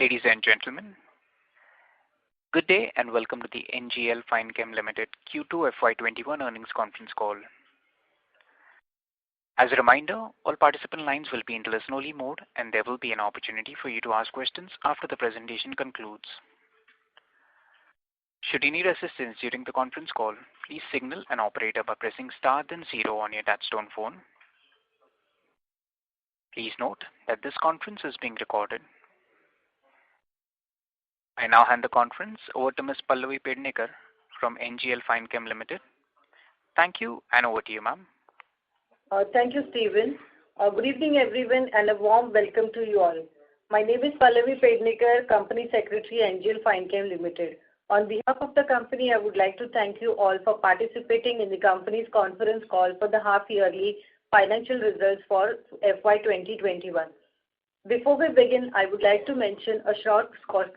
Ladies and gentlemen, good day and welcome to the NGL FINE-CHEM Limited Q2 FY21 earnings conference call. As a reminder, all participant lines will be in listen-only mode and there will be an opportunity for you to ask questions after the presentation concludes. Should you need assistance during the conference call, please signal an operator by pressing star then 0 on your touchtone phone. Please note that this conference is being recorded. I now hand the conference over to Ms. Pallavi Pednekar from NGL FINE-CHEM Limited. Thank you and over to you, ma'am. Thank you, Stephen. Good evening, everyone, and a warm welcome to you all. My name is Pallavi Pednekar, Company Secretary, NGL FINE-CHEM Limited. On behalf of the company, I would like to thank you all for participating in the company's conference call for the half-yearly financial results for FY 2021. Before we begin, I would like to mention a short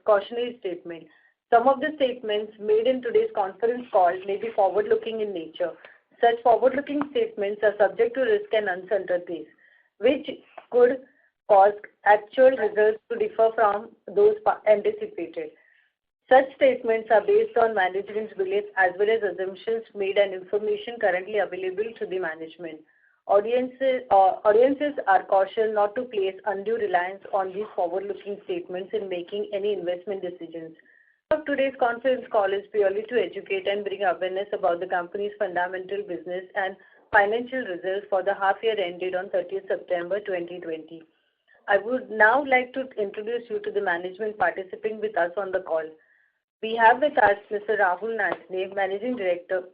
cautionary statement. Some of the statements made in today's conference call may be forward-looking in nature. Such forward-looking statements are subject to risk and uncertainties, which could cause actual results to differ from those anticipated. Such statements are based on management's beliefs as well as assumptions made and information currently available to the management. Audiences are cautioned not to place undue reliance on these forward-looking statements in making any investment decisions. Today's conference call is purely to educate and bring awareness about the company's fundamental business and financial results for the half-year ended on 30th September 2020. I would now like to introduce you to the management participating with us on the call. We have with us Mr. Rahul Nansne, Managing Director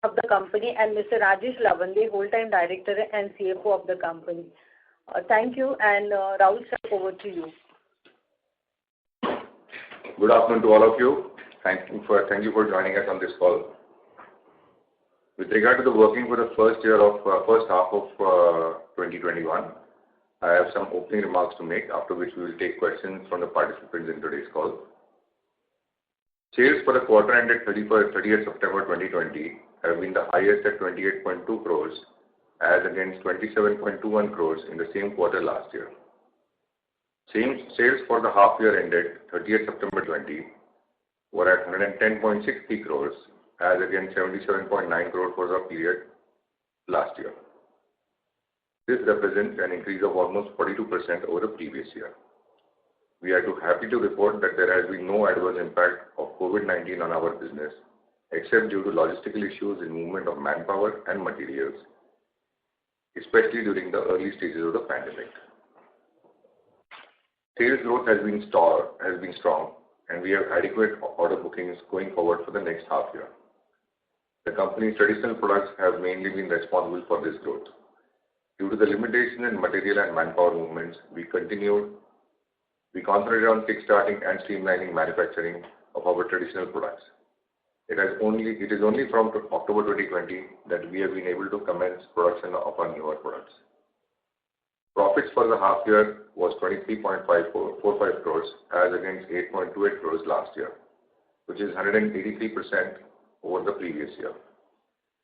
of the company, and Mr. Rajesh Lavande, whole-time Director and CFO of the company. Thank you, and Rahul, sir, over to you. Good afternoon to all of you. Thank you for joining us on this call. With regard to the working for the first half of 2021, I have some opening remarks to make, after which we will take questions from the participants in today's call. Sales for the quarter ended 30th September 2020 have been the highest at 28.2 crores as against 27.21 crores in the same quarter last year. Sales for the half year ended 30th September 20 were at 110.60 crores as against 77.9 crores for the period last year. This represents an increase of almost 42% over the previous year. We are happy to report that there has been no adverse impact of COVID-19 on our business, except due to logistical issues in movement of manpower and materials, especially during the early stages of the pandemic. Sales growth has been strong, and we have adequate order bookings going forward for the next half year. The company's traditional products have mainly been responsible for this growth. Due to the limitation in material and manpower movements, we concentrated on kickstarting and streamlining manufacturing of our traditional products. It is only from October 2020 that we have been able to commence production of our newer products. Profits for the half year was 23.45 crores as against 8.28 crores last year, which is 183% over the previous year.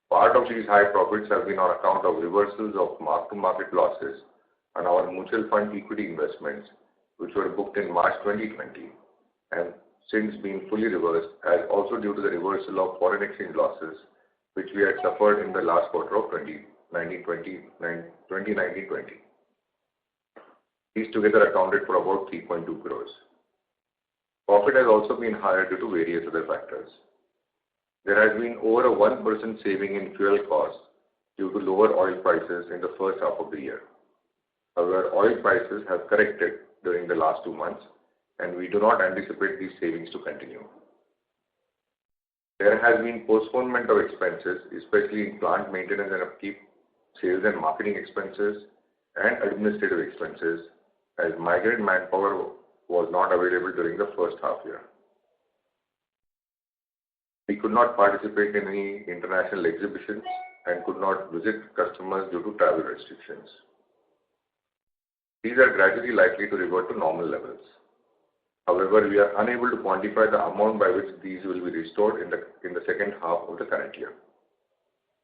Part of these high profits have been on account of reversals of mark-to-market losses on our mutual fund equity investments, which were booked in March 2020 and since been fully reversed, as also due to the reversal of foreign exchange losses which we had suffered in the last quarter of 2019-20. These together accounted for about 3.2 crores. Profit has also been higher due to various other factors. There has been over a 1% saving in fuel costs due to lower oil prices in the first half of the year. However, oil prices have corrected during the last 2 months, and we do not anticipate these savings to continue. There has been postponement of expenses, especially in plant maintenance and upkeep, sales and marketing expenses, and administrative expenses, as migrant manpower was not available during the first half year. We could not participate in any international exhibitions and could not visit customers due to travel restrictions. These are gradually likely to revert to normal levels. However, we are unable to quantify the amount by which these will be restored in the second half of the current year.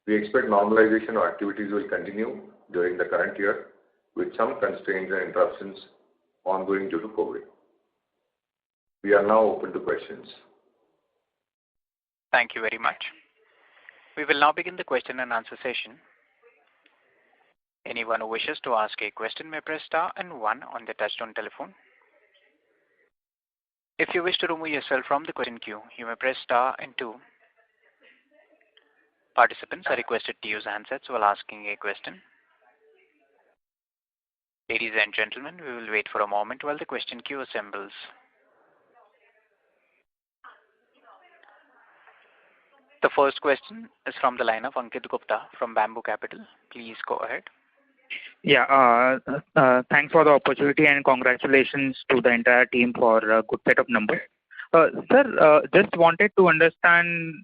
We expect normalization of activities will continue during the current year, with some constraints and interruptions ongoing due to COVID. We are now open to questions. Thank you very much. We will now begin the question and answer session. Anyone who wishes to ask a question may press star and 1 on the touchtone telephone. If you wish to remove yourself from the question queue, you may press star and 2. Participants are requested to use handsets while asking a question. Ladies and gentlemen, we will wait for a moment while the question queue assembles. The first question is from the line of Ankit Gupta from Bamboo Capital. Please go ahead. Yeah, thanks for the opportunity and congratulations to the entire team for a good set of numbers. Sir, just wanted to understand,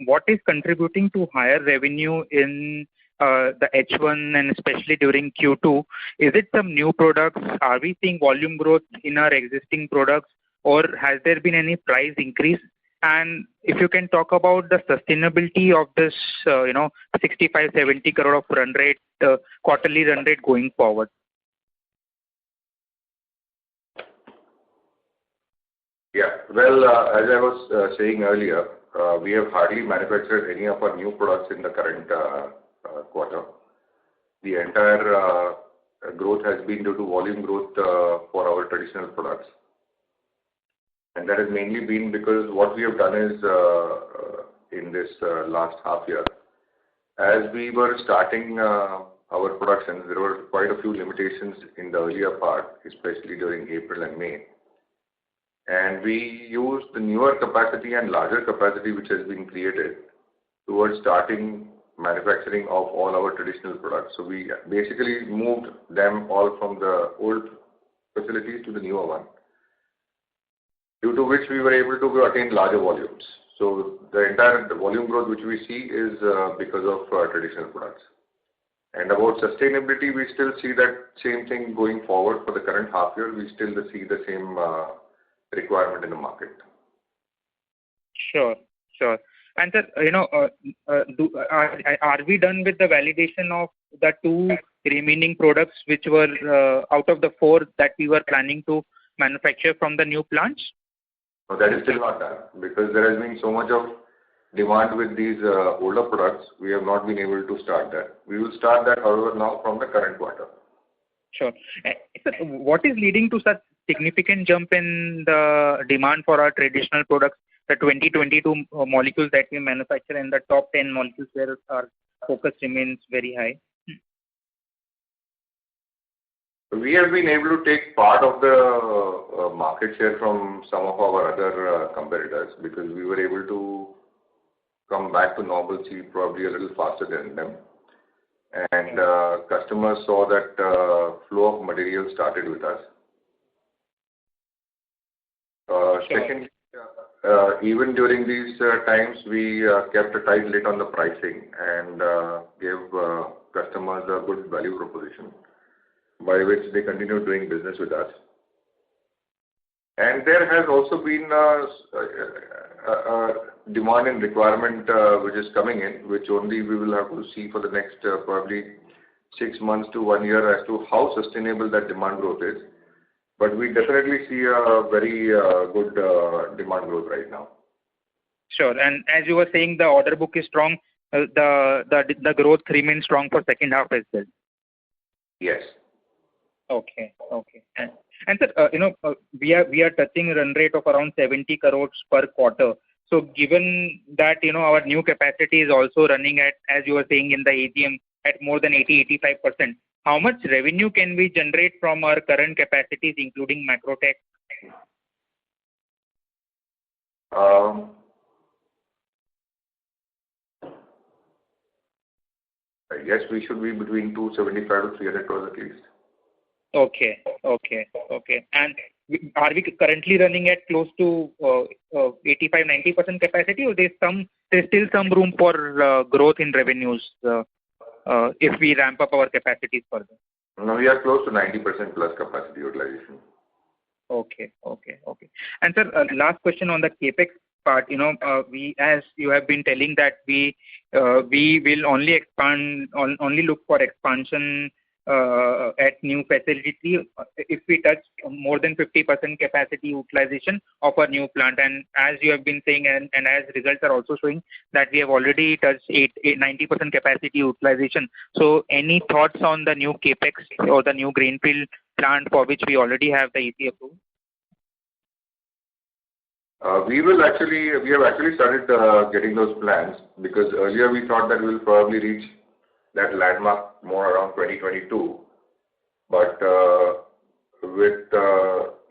what is contributing to higher revenue in the H1 and especially during Q2? Is it some new products? Are we seeing volume growth in our existing products, or has there been any price increase? And if you can talk about the sustainability of this, 65-70 crore of run rate, quarterly run rate going forward. Yeah. Well, as I was saying earlier, we have hardly manufactured any of our new products in the current quarter. The entire growth has been due to volume growth for our traditional products. And that has mainly been because what we have done is, in this last half year, as we were starting our productions, there were quite a few limitations in the earlier part, especially during April and May. And we used the newer capacity and larger capacity which has been created towards starting manufacturing of all our traditional products. So we basically moved them all from the old facilities to the newer one, due to which we were able to attain larger volumes. So the entire volume growth which we see is because of traditional products. And about sustainability, we still see that same thing going forward for the current half year. We still see the same requirement in the market. Sure. And sir, are we done with the validation of the 2 remaining products which were out of the 4 that we were planning to manufacture from the new plants? No, that is still not done because there has been so much of demand with these older products. We have not been able to start that. We will start that, however, now from the current quarter. Sure. Sir, what is leading to such significant jump in the demand for our traditional products, the 22 molecules that we manufacture and the top 10 molecules where our focus remains very high? We have been able to take part of the market share from some of our other competitors because we were able to come back to normalcy probably a little faster than them. And customers saw that flow of material started with us. Secondly, even during these times, we kept a tight lid on the pricing and gave customers a good value proposition, by which they continue doing business with us. And there has also been a demand and requirement which is coming in, which only we will have to see for the next probably 6 months to 1 year as to how sustainable that demand growth is. But we definitely see a very good demand growth right now. Sure. And as you were saying, the order book is strong. The growth remains strong for second half as well. Yes. Okay. And sir, we are touching a run rate of around 70 crores per quarter. So given that, our new capacity is also running at, as you were saying in the AGM, at more than 80-85%, how much revenue can we generate from our current capacities, including Macrotech? I guess we should be between 275 to 300 crores at least. Okay. And are we currently running at close to 85-90% capacity, or there's still some room for growth in revenues if we ramp up our capacities further? No, we are close to 90% plus capacity utilization. Okay. And sir, last question on the capex part. We, as you have been telling, that we will only look for expansion at new facility if we touch more than 50% capacity utilization of our new plant. And as you have been saying, and as results are also showing that we have already touched 90% capacity utilization. So any thoughts on the new capex or the new greenfield plant for which we already have the EC approval? We have actually started getting those plans, because earlier we thought that we will probably reach that landmark more around 2022. But with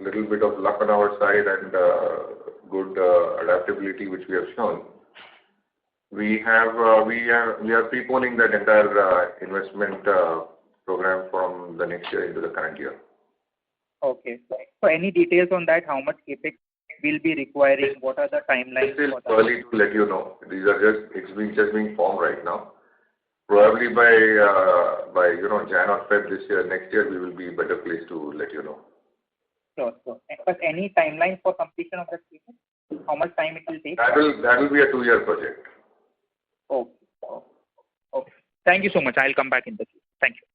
little bit of luck on our side and good adaptability which we have shown, we are preponing that entire investment program from the next year into the current year. Okay. So any details on that? How much capex will be requiring? What are the timelines? It's still early to let you know. These are just being formed right now. Probably by Jan or Feb this year, next year we will be better placed to let you know. Sure. But any timeline for completion of that capex? How much time it will take? That will be a 2-year project. Okay. Thank you so much. I'll come back in the queue. Thank you.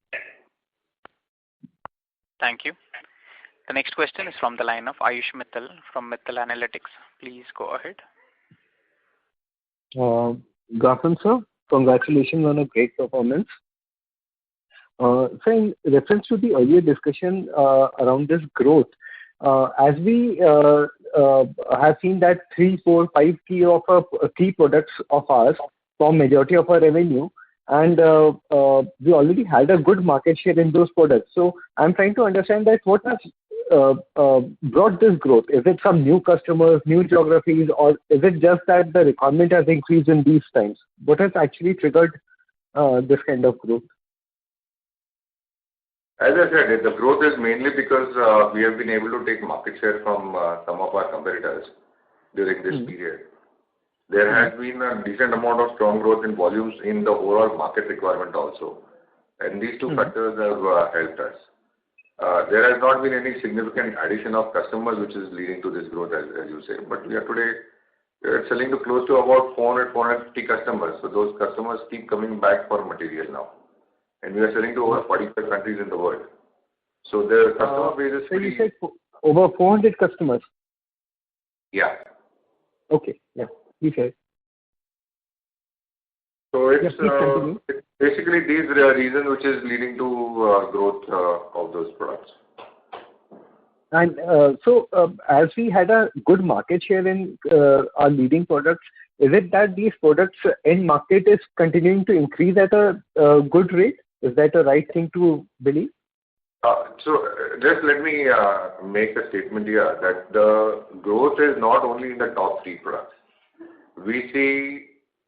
Thank you. The next question is from the line of Ayush Mittal from Mittal Analytics. Please go ahead. Good afternoon, sir. Congratulations on a great performance. So in reference to the earlier discussion around this growth, as we have seen that 3, 4, 5 key products of ours form majority of our revenue, and we already had a good market share in those products. So I'm trying to understand that what has brought this growth. Is it some new customers, new geographies, or is it just that the requirement has increased in these times? What has actually triggered this kind of growth? As I said, the growth is mainly because we have been able to take market share from some of our competitors during this period. There has been a decent amount of strong growth in volumes in the overall market requirement also. And these two factors have helped us. There has not been any significant addition of customers which is leading to this growth, as you say. But we are selling to close to about 400, 450 customers. So those customers keep coming back for material now. And we are selling to over 45 countries in the world. So the customer base is pretty... So you said over 400 customers? Yeah. Okay. Yeah. You said. So it's basically these reasons which is leading to growth of those products. And as we had a good market share in our leading products, is it that these products in market is continuing to increase at a good rate? Is that a right thing to believe? So just let me make a statement here that the growth is not only in the top 3 products. We see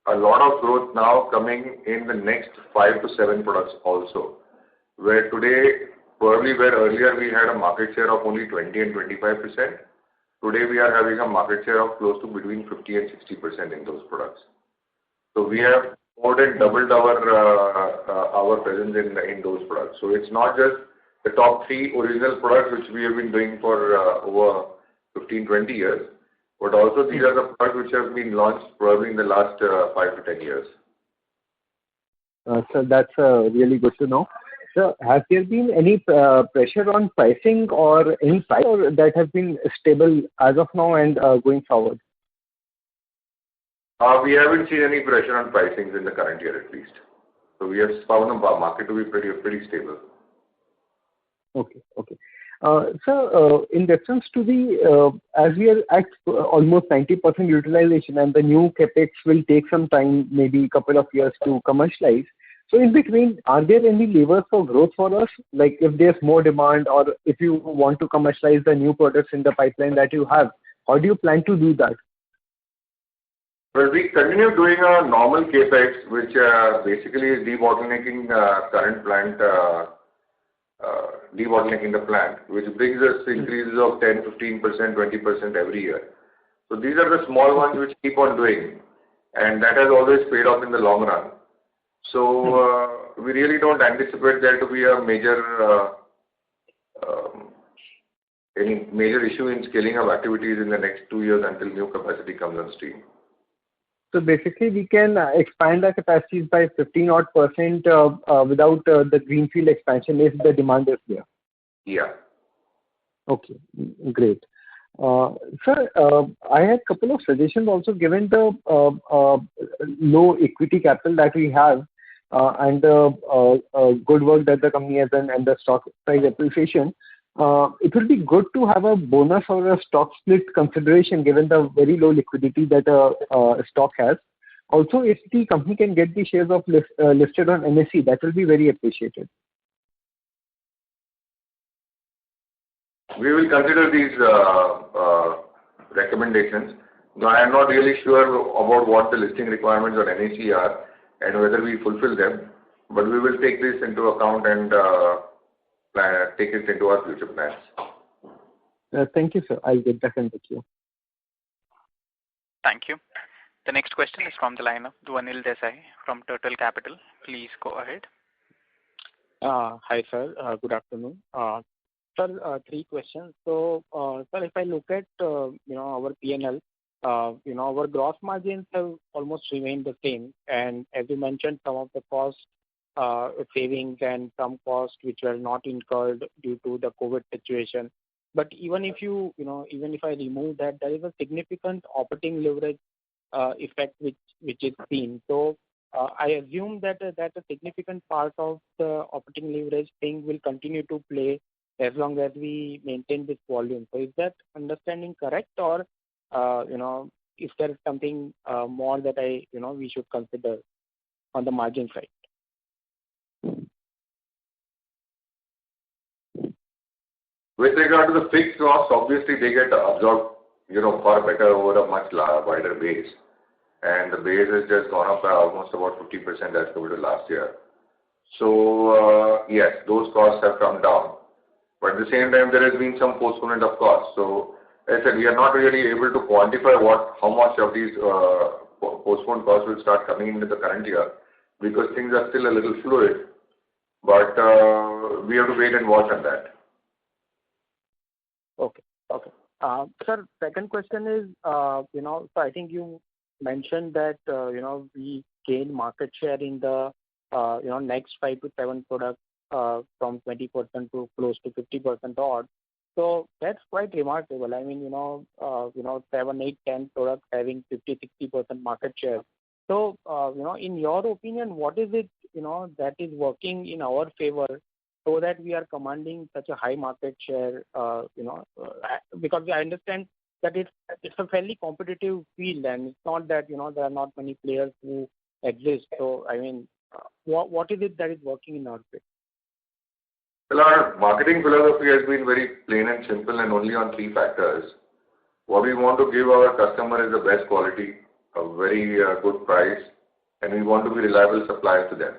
a lot of growth now coming in the next 5 to 7 products also, where today, probably where earlier we had a market share of only 20 and 25%, today we are having a market share of close to between 50 and 60% in those products. So we have more than doubled our presence in those products. So it's not just the top 3 original products which we have been doing for over 15, 20 years, but also these are the products which have been launched probably in the last 5 to 10 years. So that's really good to know. So has there been any pressure on pricing or any price that has been stable as of now and going forward? We haven't seen any pressure on pricings in the current year at least. So we have found the market to be pretty stable. Okay. So in reference to the, as we are at almost 90% utilization and the new capex will take some time, maybe a couple of years to commercialize. So in between, are there any levers for growth for us? Like if there's more demand or if you want to commercialize the new products in the pipeline that you have, how do you plan to do that? Well, we continue doing a normal capex, which basically is debottlenecking current plant, debottlenecking the plant, which brings us increases of 10, 15%, 20% every year. So these are the small ones which keep on doing, and that has always paid off in the long run. So we really don't anticipate there to be a any major issue in scaling of activities in the next 2 years until new capacity comes on stream. So basically, we can expand our capacities by 15 odd percent without the greenfield expansion if the demand is there. Yeah. Okay, great. Sir, I had a couple of suggestions also given the low equity capital that we have and the good work that the company has done and the stock price appreciation. It will be good to have a bonus or a stock split consideration given the very low liquidity that a stock has. Also, if the company can get the shares of listed on NSE, that will be very appreciated. We will consider these recommendations. Now, I am not really sure about what the listing requirements on NSE are and whether we fulfill them, but we will take this into account and take it into our future plans. Thank you, sir. I'll get back in with you. Thank you. The next question is from the line of Dwanil Desai from Turtle Capital. Please go ahead. Hi, sir. Good afternoon. Sir, three questions. So, sir, if I look at our P&L, our gross margins have almost remained the same, and as you mentioned, some of the cost savings and some costs which were not incurred due to the COVID situation. But even if even if I remove that, there is a significant operating leverage effect which is seen. So I assume that a significant part of the operating leverage thing will continue to play as long as we maintain this volume. So is that understanding correct, or is there something more that we should consider on the margin side? With regard to the fixed costs, obviously they get absorbed, far better over a much wider base. And the base has just gone up by almost about 50% as compared to last year. So, yes, those costs have come down. But at the same time, there has been some postponement of costs. So, as I said, we are not really able to quantify how much of these postponed costs will start coming into the current year because things are still a little fluid. But we have to wait and watch on that. Okay. Sir, second question is, so I think you mentioned that, we gain market share in the, next 5 to 7 products from 20% to close to 50% odd. So that's quite remarkable. I mean, 7, 8, 10 products having 50-60% market share. So, in your opinion, what is it, that is working in our favor so that we are commanding such a high market share, because I understand that it's a fairly competitive field and it's not that, there are not many players who exist. So, I mean, what is it that is working in our favor? Well, our marketing philosophy has been very plain and simple and only on 3 factors. What we want to give our customer is the best quality, a very good price, and we want to be reliable suppliers to them.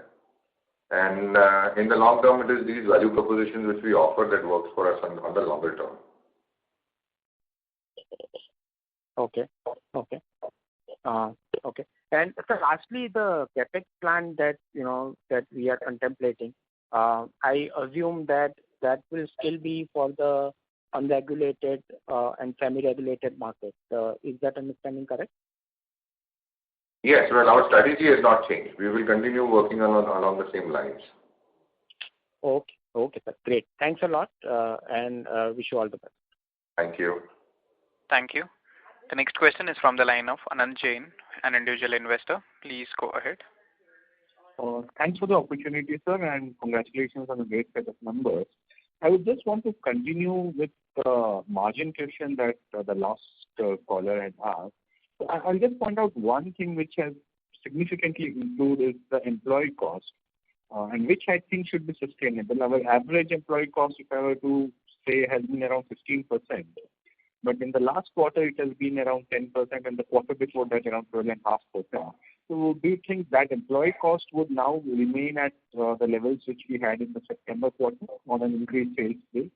And in the long term, it is these value propositions which we offer that works for us on the longer term. Okay. And so lastly, the capex plan that that we are contemplating, I assume that will still be for the unregulated and semi-regulated market. Is that understanding correct? Yes, well, our strategy has not changed. We will continue working along the same lines. Okay, sir. Great. Thanks a lot, and wish you all the best. Thank you. Thank you. The next question is from the line of Anand Jain, an individual investor. Please go ahead. Thanks for the opportunity, sir, and congratulations on a great set of numbers. I would just want to continue with the margin question that the last caller had asked. So I'll just point out one thing which has significantly improved is the employee cost, and which I think should be sustainable. Our average employee cost, if I were to say, has been around 15%. But in the last quarter, it has been around 10%, and the quarter before that, around 12.5%. So do you think that employee cost would now remain at the levels which we had in the September quarter on an increased sales base?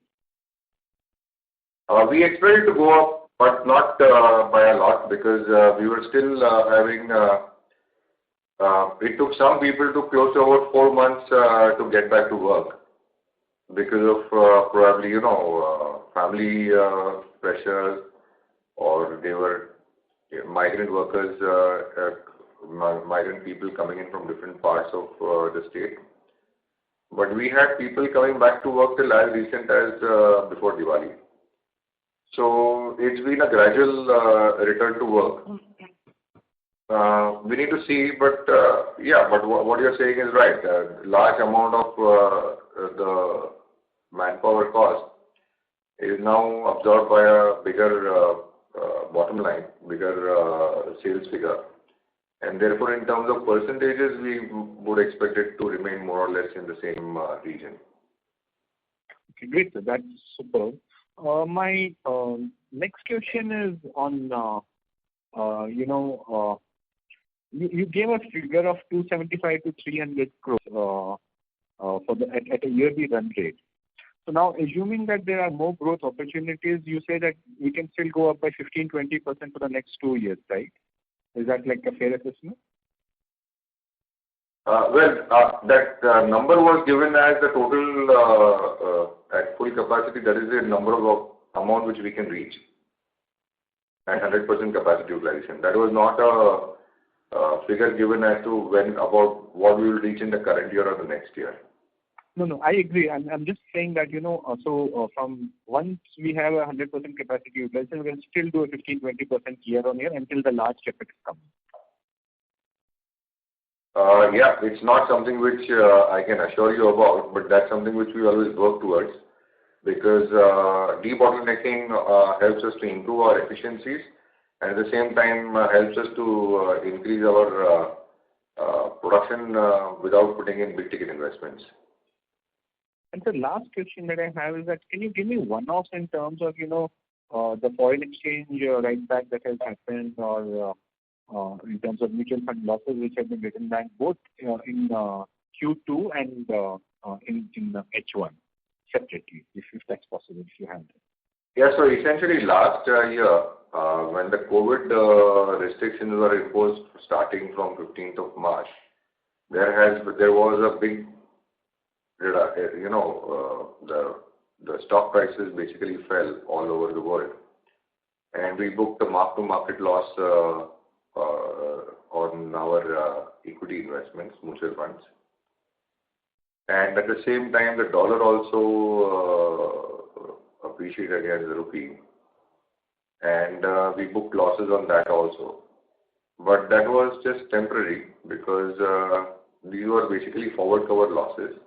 We expect it to go up, but not by a lot because we were still having, it took some people to close to about 4 months to get back to work because of probably, family pressures, or they were migrant workers, migrant people coming in from different parts of the state. But we had people coming back to work till as recent as before Diwali. So it's been a gradual return to work. We need to see, but yeah, but what you're saying is right. A large amount of the manpower cost is now absorbed by a bigger bottom line, bigger sales figure. And therefore, in terms of percentages, we would expect it to remain more or less in the same region. Okay, great, sir. That's superb. My next question is on, you gave a figure of 275 to 300 crores for at a yearly run rate. So now, assuming that there are more growth opportunities, you say that we can still go up by 15-20% for the next 2 years, right? Is that like a fair assessment? That number was given as the total at full capacity. That is the number of amount which we can reach at 100% capacity utilization. That was not a figure given as to when about what we will reach in the current year or the next year. No, I agree. I'm just saying that, from once we have a 100% capacity utilization, we can still do a 15-20% year on year until the large capex comes. Yeah, it's not something which I can assure you about, but that's something which we always work towards, because debottlenecking helps us to improve our efficiencies, and at the same time helps us to increase our production without putting in big ticket investments. And the last question that I have is that, can you give me one-offs in terms of, the foreign exchange write back that has happened, or in terms of mutual fund losses which have been written back both in Q2 and in H1 separately, if that's possible, if you have that. Yeah, so essentially last year, when the COVID restrictions were imposed starting from 15th of March, there was a big, the stock prices basically fell all over the world, and we booked a mark-to-market loss on our equity investments, mutual funds. And at the same time, the dollar also appreciated against the rupee, and we booked losses on that also. But that was just temporary, because these were basically forward cover losses.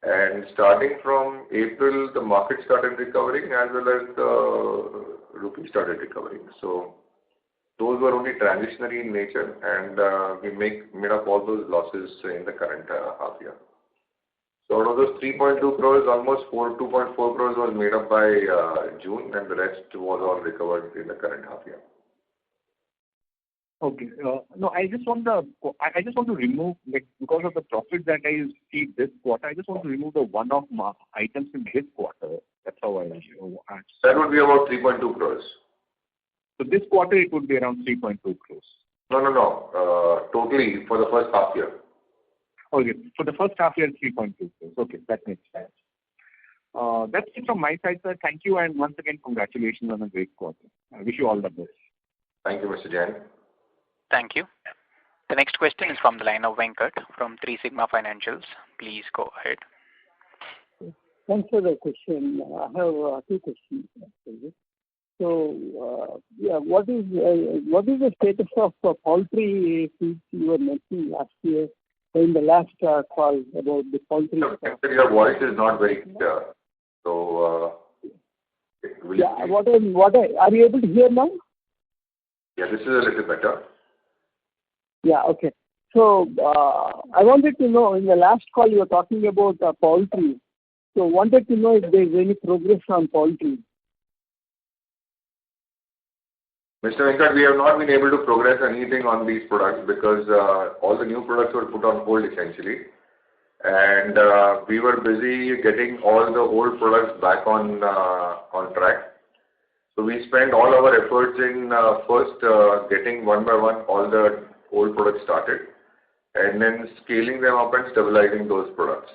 And starting from April, the market started recovering as well as the rupee started recovering. So those were only transitionary in nature, and we made up all those losses in the current half year. So out of those 3.2 crores, almost 2.4 crores was made up by June, and the rest was all recovered in the current half year. Okay. No, I just want to remove, because of the profit that I see this quarter, I just want to remove the one-off items in this quarter. That's how I asked. That would be about 3.2 crores. So this quarter it would be around 3.2 crores. No. Totally for the first half year. Okay. For the first half year, 3.2 crores. Okay, that makes sense. That's it from my side, sir. Thank you, and once again, congratulations on a great quarter. I wish you all the best. Thank you, Mr. Jain. Thank you. The next question is from the line of Venkat from 3 Sigma Financials. Please go ahead. Thanks for the question. I have 2 questions. So, what is the status of poultry feeds you were mentioning last year in the last call about the poultry? Your voice is not very clear. So, are you able to hear now? Yeah, this is a little better. Yeah, okay. So, I wanted to know, in the last call you were talking about poultry. So, wanted to know if there is any progress on poultry. Mr. Venkat, we have not been able to progress anything on these products because all the new products were put on hold essentially. And we were busy getting all the old products back on track. So we spent all our efforts in first getting one by one all the old products started, and then scaling them up and stabilizing those products.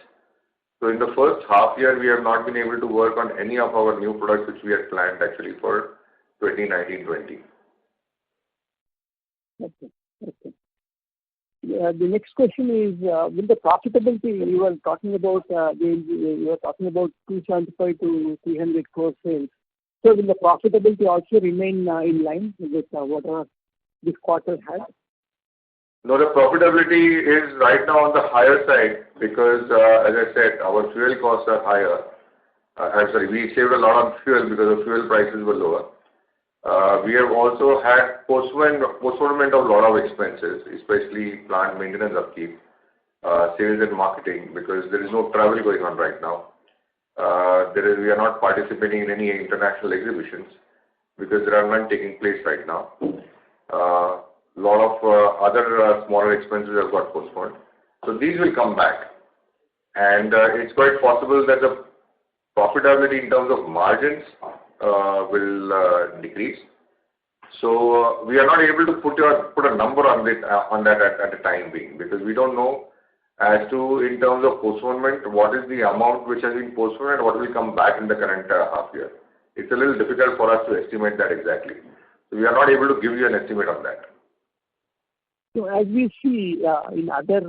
So in the first half year, we have not been able to work on any of our new products which we had planned actually for 2019-20. Okay. Okay. The next question is, will the profitability you were talking about, you were talking about 275 to 300 crore sales. So will the profitability also remain in line with whatever this quarter has? No, the profitability is right now on the higher side because, as I said, our fuel costs are higher. We saved a lot on fuel because the fuel prices were lower. We have also had postponement of a lot of expenses, especially plant maintenance upkeep, sales and marketing, because there is no travel going on right now. We are not participating in any international exhibitions because there are none taking place right now. Lot of other smaller expenses have got postponed. So these will come back. And it's quite possible that the profitability in terms of margins will decrease. So we are not able to put a number on that at the time being, because we don't know as to, in terms of postponement, what is the amount which has been postponed and what will come back in the current half year. It's a little difficult for us to estimate that exactly. So we are not able to give you an estimate on that. So as we see in other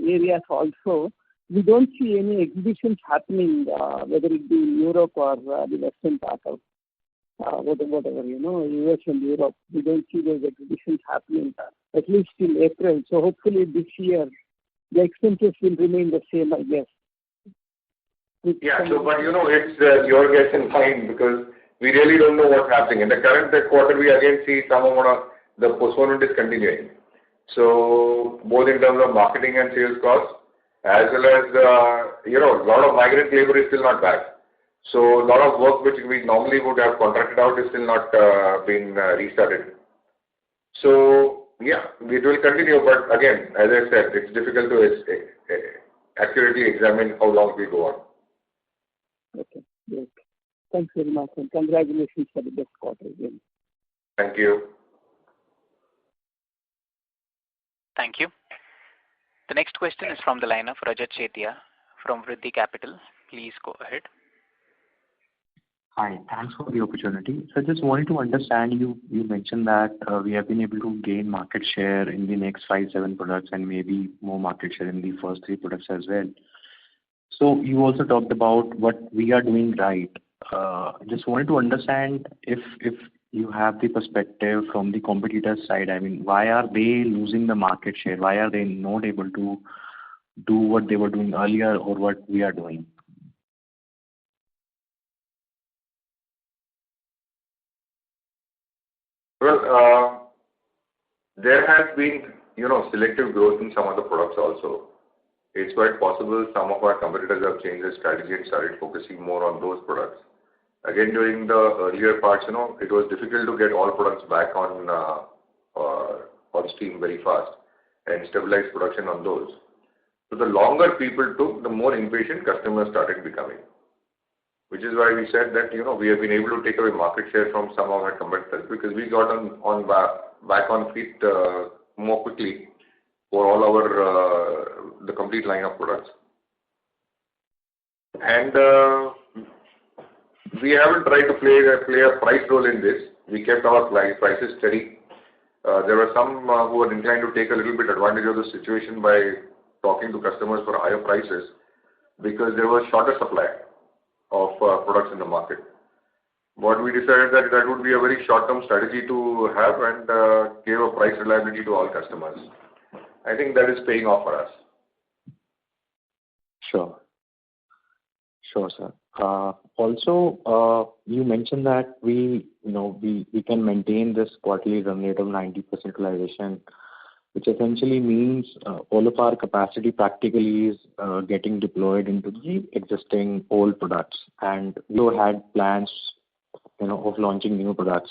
areas also, we don't see any exhibitions happening, whether it be in Europe or the western part of whatever, US and Europe. We don't see those exhibitions happening, at least till April. So hopefully this year, the expenses will remain the same, I guess. Yeah, so but it's your guess and mine, because we really don't know what's happening. In the current quarter, we again see some amount of the postponement is continuing. So both in terms of marketing and sales costs, as well as, a lot of migrant labor is still not back. So a lot of work which we normally would have contracted out is still not been restarted. So yeah, it will continue, but again, as I said, it's difficult to accurately examine how long it will go on. Okay, great. Thanks very much, and congratulations for the best quarter again. Thank you. Thank you. The next question is from the line of Rajat Chetia from Vriddhi Capital. Please go ahead. Hi, thanks for the opportunity. So I just wanted to understand, you mentioned that we have been able to gain market share in the next 5-7 products and maybe more market share in the first 3 products as well. So you also talked about what we are doing right. Just wanted to understand if you have the perspective from the competitor side. I mean, why are they losing the market share? Why are they not able to do what they were doing earlier or what we are doing? Well, there has been, selective growth in some of the products also. It's quite possible some of our competitors have changed their strategy and started focusing more on those products. Again, during the earlier parts, it was difficult to get all products back on stream very fast and stabilize production on those. So the longer people took, the more impatient customers started becoming. Which is why we said that, we have been able to take away market share from some of our competitors because we got back on feet more quickly for all our the complete line of products. And we haven't tried to play a price role in this. We kept our prices steady. There were some who were inclined to take a little bit advantage of the situation by talking to customers for higher prices because there was shorter supply of products in the market. But we decided that would be a very short-term strategy to have and give a price reliability to all customers. I think that is paying off for us. Sure, sir. Also, you mentioned that we can maintain this quarterly run rate of 90% utilization, which essentially means all of our capacity practically is getting deployed into the existing old products. And we had plans, of launching new products,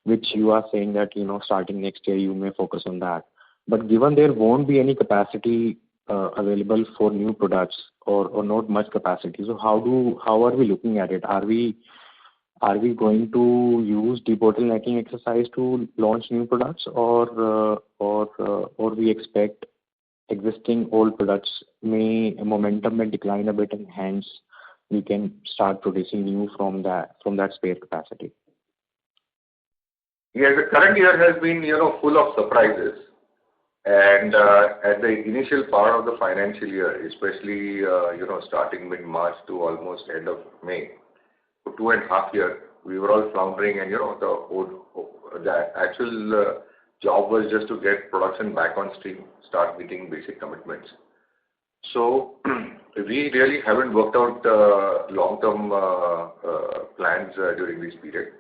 which you are saying that, starting next year, you may focus on that. But given there won't be any capacity available for new products or not much capacity, so how are we looking at it? Are we going to use debottlenecking exercise to launch new products, or we expect existing old products momentum may decline a bit, and hence we can start producing new from that spare capacity? Yes, the current year has been, full of surprises. And at the initial part of the financial year, especially, starting mid-March to almost end of May, for 2.5 years, we were all floundering, and, the actual job was just to get production back on stream, start meeting basic commitments. So we really haven't worked out long-term plans during this period.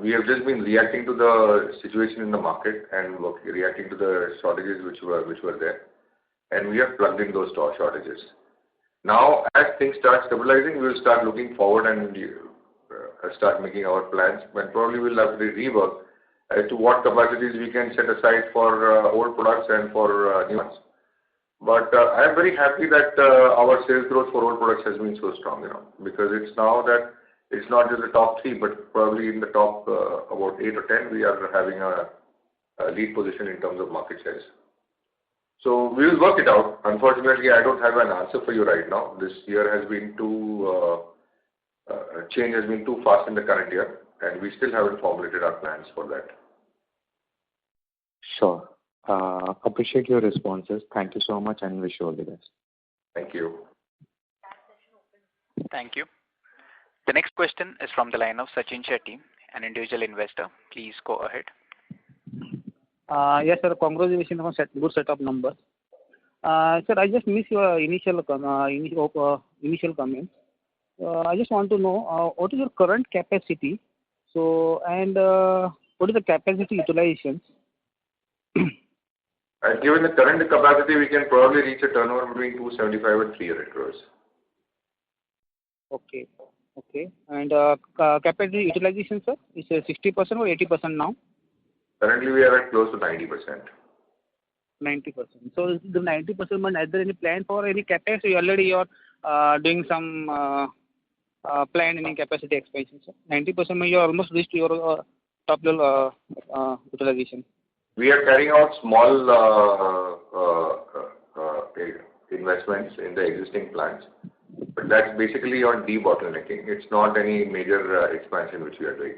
We have just been reacting to the situation in the market and reacting to the shortages which were there, and we have plugged in those shortages. Now, as things start stabilizing, we will start looking forward and start making our plans, but probably we'll have to rework as to what capacities we can set aside for old products and for new ones. But I am very happy that our sales growth for old products has been so strong, because it's now that it's not just the top 3, but probably in the top about 8 or 10, we are having a lead position in terms of market shares. So we will work it out. Unfortunately, I don't have an answer for you right now. This year has been change has been too fast in the current year, and we still haven't formulated our plans for that. Sure. Appreciate your responses. Thank you so much and wish you all the best. Thank you. Thank you. The next question is from the line of Sachin Shetty, an individual investor. Please go ahead. Yes, sir. Congratulations on good set of numbers. Sir, I just missed your initial comments. I just want to know what is your current capacity? So, and what is the capacity utilization? Given the current capacity, we can probably reach a turnover between 275 and 300 crores. Okay. Okay. And capacity utilization, sir, is 60% or 80% now? Currently, we are at close to 90%. 90%. So the 90%, but is there any plan for any capacity? Already you are doing some plan in capacity expansion, sir. 90% you almost reached your top level utilization. We are carrying out small investments in the existing plants, but that's basically on debottlenecking. It's not any major expansion which we are doing.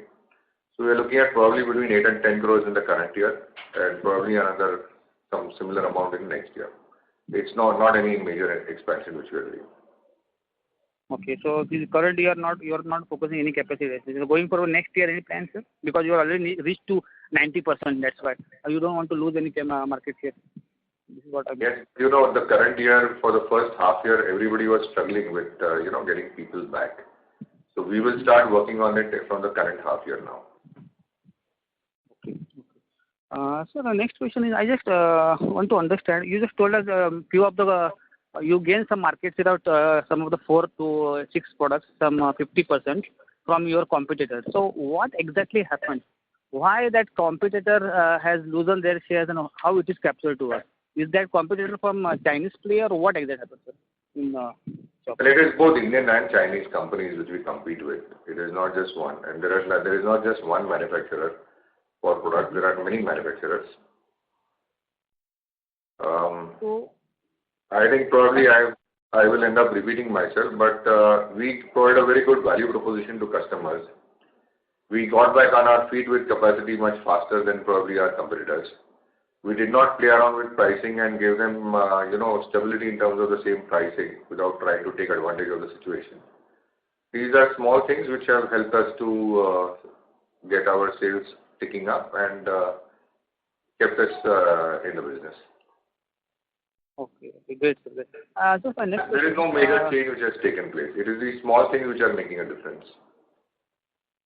So we are looking at probably between 8 and 10 crores in the current year, and probably some similar amount in next year. It's not any major expansion which we are doing. Okay, so this current year you are not focusing any capacity. Going forward next year, any plans, sir? Because you are already reached to 90%. That's why you don't want to lose any market share. This is what I mean. Yes, the current year for the first half year, everybody was struggling with getting people back. So we will start working on it from the current half year now. Okay. So the next question is, I just want to understand. You just told us few of the you gained some market share out some of the 4 to 6 products, some 50% from your competitors. So what exactly happened? Why that competitor has loosened their shares and how it is captured to us? Is that competitor from Chinese player or what exactly happened, sir? Well, it is both Indian and Chinese companies which we compete with. It is not just one, and there is not just one manufacturer for products. There are many manufacturers. I think probably I will end up repeating myself, but we provide a very good value proposition to customers. We got back on our feet with capacity much faster than probably our competitors. We did not play around with pricing and gave them, stability in terms of the same pricing without trying to take advantage of the situation. These are small things which have helped us to get our sales picking up and kept us in the business. Okay, great, sir. So for next there is no major change which has taken place. It is these small things which are making a difference.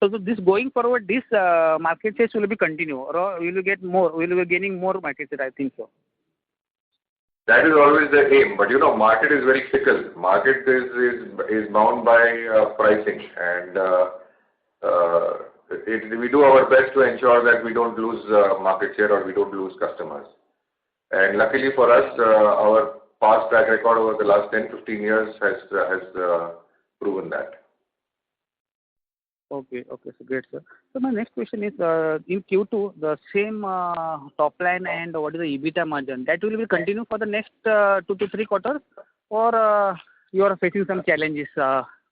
So this going forward, this market share will be continue, or will you get more? Will you be gaining more market share? I think so. That is always the aim, but market is very fickle. Market is bound by pricing, and we do our best to ensure that we don't lose market share or we don't lose customers. And luckily for us, our past track record over the last 10-15 years has proven that. Okay, so great, sir. So my next question is, in Q2, the same top line and what is the EBITDA margin, that will be continue for the next 2 to 3 quarters, or you are facing some challenges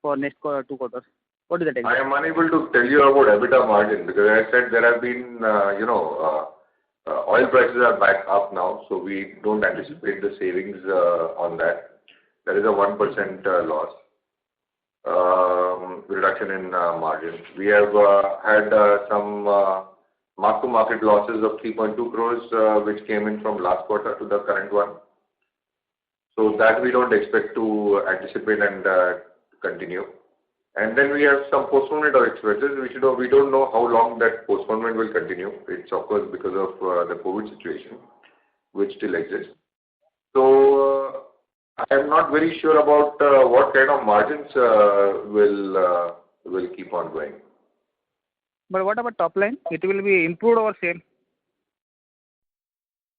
for next 2 quarters? What is that I exactly? am unable to tell you about EBITDA margin because I said there have been, oil prices are back up now, so we don't anticipate the savings on that. There is a 1% loss reduction in margin. We have had some mark-to-market losses of 3.2 crores, which came in from last quarter to the current one. So that we don't expect to anticipate and continue. And then we have some postponement of expenses, which we don't know how long that postponement will continue. It's of course because of the COVID situation, which still exists. So I am not very sure about what kind of margins will keep on going. But what about top line? It will be improved or same?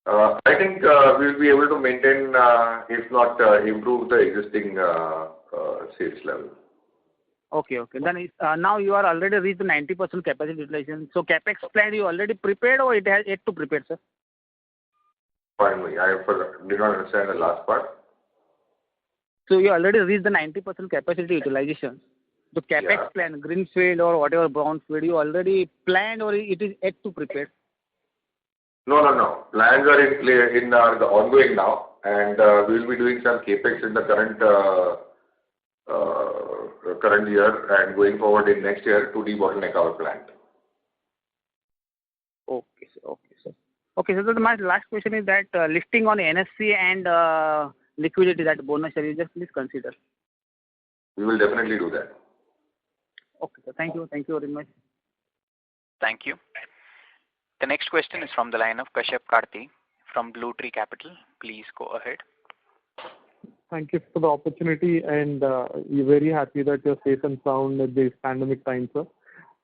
I think we will be able to maintain, if not improve the existing sales level. Okay. Then now you are already reached the 90% capacity utilization. So capex plan you already prepared or it has yet to prepare, sir? Pardon me, I did not understand the last part. So you already reached the 90% capacity utilization. The capex plan, greenfield or whatever brownfield, you already planned or it is yet to prepare? No. Plans are in the ongoing now, and we will be doing some capex in the current year and going forward in next year to debottleneck our plant. Okay, sir. So my last question is that listing on NSE and liquidity, that bonus share, you just please consider. We will definitely do that. Okay, sir. Thank you very much. Thank you. The next question is from the line of Kashyap Karti from Blue Tree Capital. Please go ahead. Thank you for the opportunity, and we're very happy that you're safe and sound at this pandemic time, sir.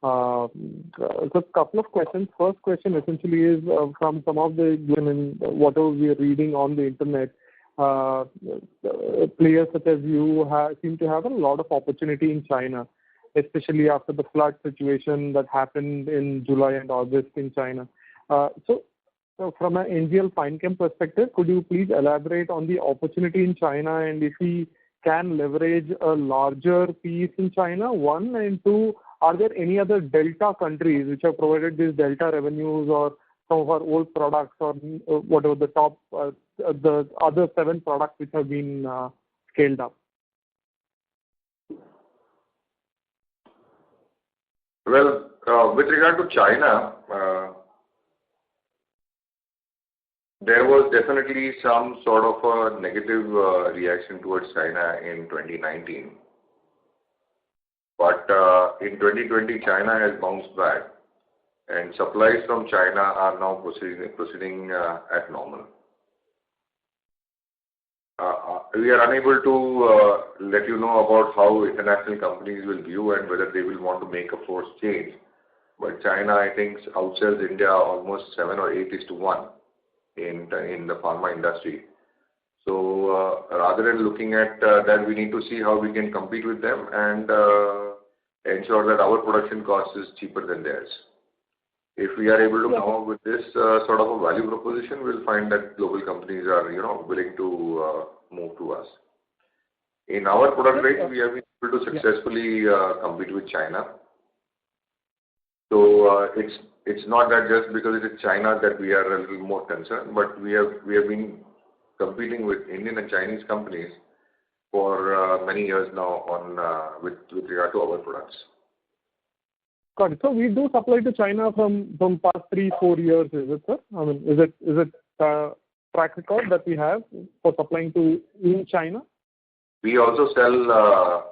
So a couple of questions. First question essentially is from some of the, whatever we are reading on the internet, players such as you seem to have a lot of opportunity in China, especially after the flood situation that happened in July and August in China. So from an NGL FINE-CHEM perspective, could you please elaborate on the opportunity in China and if we can leverage a larger piece in China, one, and two, are there any other delta countries which have provided these delta revenues or some of our old products or whatever the top, the other 7 products which have been scaled up? Well, with regard to China, there was definitely some sort of a negative reaction towards China in 2019. But in 2020, China has bounced back, and supplies from China are now proceeding at normal. We are unable to let you know about how international companies will view and whether they will want to make a forced change. But China, I think, outsells India almost 7 or 8:1 in the pharma industry. So rather than looking at that, we need to see how we can compete with them and ensure that our production cost is cheaper than theirs. If we are able to come up with this sort of a value proposition, we'll find that global companies are, willing to move to us. In our product range, we have been able to successfully compete with China. So it's not that just because it is China that we are a little more concerned, but we have been competing with Indian and Chinese companies for many years now on with regard to our products. Got it. So we do supply to China from past 3-4 years, is it, sir? I mean, is it track record that we have for supplying to in China? We also sell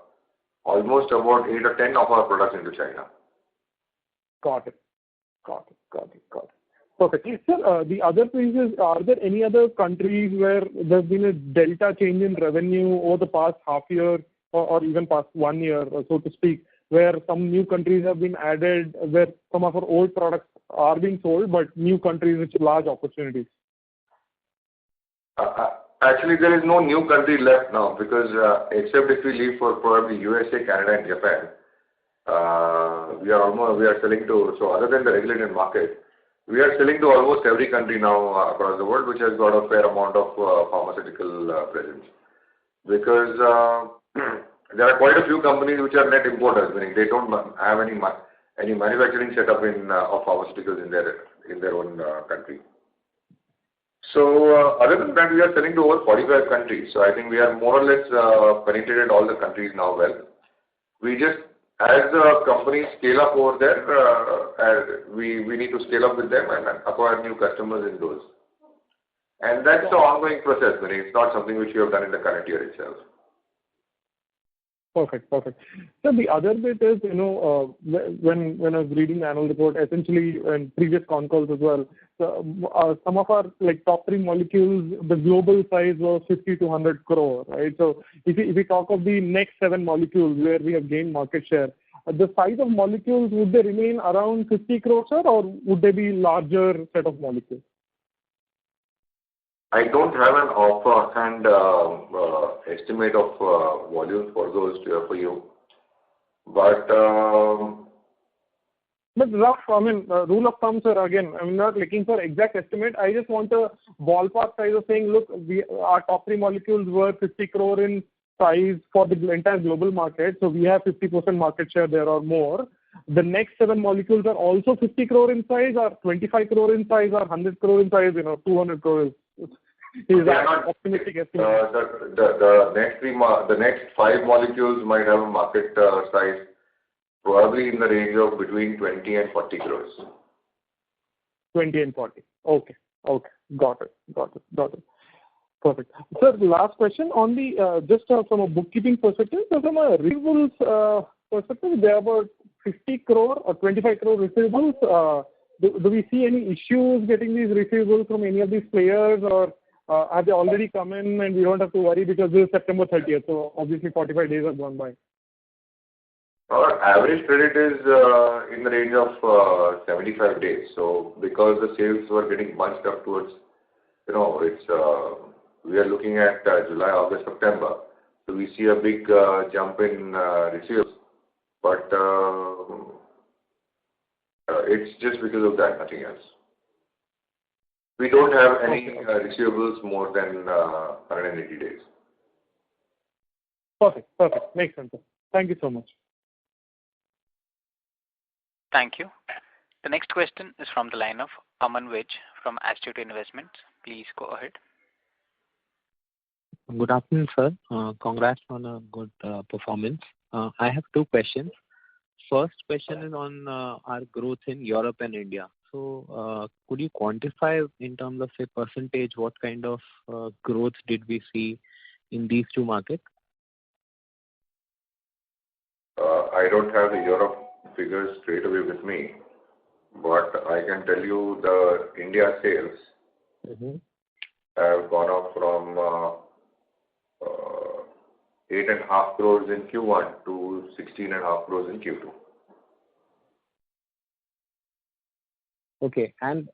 almost about 8 or 10 of our products into China. Got it. Perfect. Sir, the other piece is, are there any other countries where there's been a delta change in revenue over the past half year or even past 1 year, so to speak, where some new countries have been added, where some of our old products are being sold, but new countries with large opportunities? Actually, there is no new country left now because except if we leave for probably USA, Canada, and Japan, we are selling to, so other than the regulated market, we are selling to almost every country now across the world, which has got a fair amount of pharmaceutical presence. Because There are quite a few companies which are net importers, meaning they don't have any manufacturing setup of pharmaceuticals in their own country. So other than that, we are selling to over 45 countries. So I think we are more or less penetrated all the countries now well. We just, as the companies scale up over there, we need to scale up with them and acquire new customers in those. And that's the ongoing process. Meaning it's not something which we have done in the current year itself. Perfect. So the other bit is, when I was reading the annual report, essentially in previous con calls as well, so, some of our top 3 molecules, the global size was 50 to 100 crore, right? So if we talk of the next 7 molecules where we have gained market share, the size of molecules, would they remain around 50 crores, sir, or would they be larger set of molecules? I don't have an offhand estimate of volume for those for you, but rough, rule of thumb, sir. Again, I'm not looking for exact estimate. I just want a ballpark size of saying, look, our top 3 molecules were 50 crore in size for the entire global market, so we have 50% market share there or more. The next 7 molecules are also 50 crore in size, or 25 crore in size, or 100 crore in size, 200 crore is that optimistic estimate? The next 5 molecules might have a market size probably in the range of between 20 and 40 crores. 20 and 40. Okay. Got it. Perfect. Sir, the last question on the, just from a bookkeeping perspective, so from a receivables perspective, there are about 50 crore or 25 crore receivables. Do we see any issues getting these receivables from any of these players, or have they already come in and we don't have to worry because this is September 30th, so obviously 45 days have gone by? Our average credit is in the range of 75 days. So because the sales were getting bunched up towards, we are looking at July, August, September. So we see a big jump in receivables. But it's just because of that, nothing else. We don't have any receivables more than 180 days. Perfect. Makes sense. Thank you so much. Thank you. The next question is from the line of Aman Vij from Astute Investments. Please go ahead. Good afternoon, sir. Congrats on a good performance. I have 2 questions. First question is on our growth in Europe and India. So could you quantify in terms of, say, percentage, what kind of growth did we see in these 2 markets? I don't have the Europe figures straight away with me, but I can tell you the India sales have gone up from 8.5 crores in Q1 to 16.5 crores in Q2. Okay, and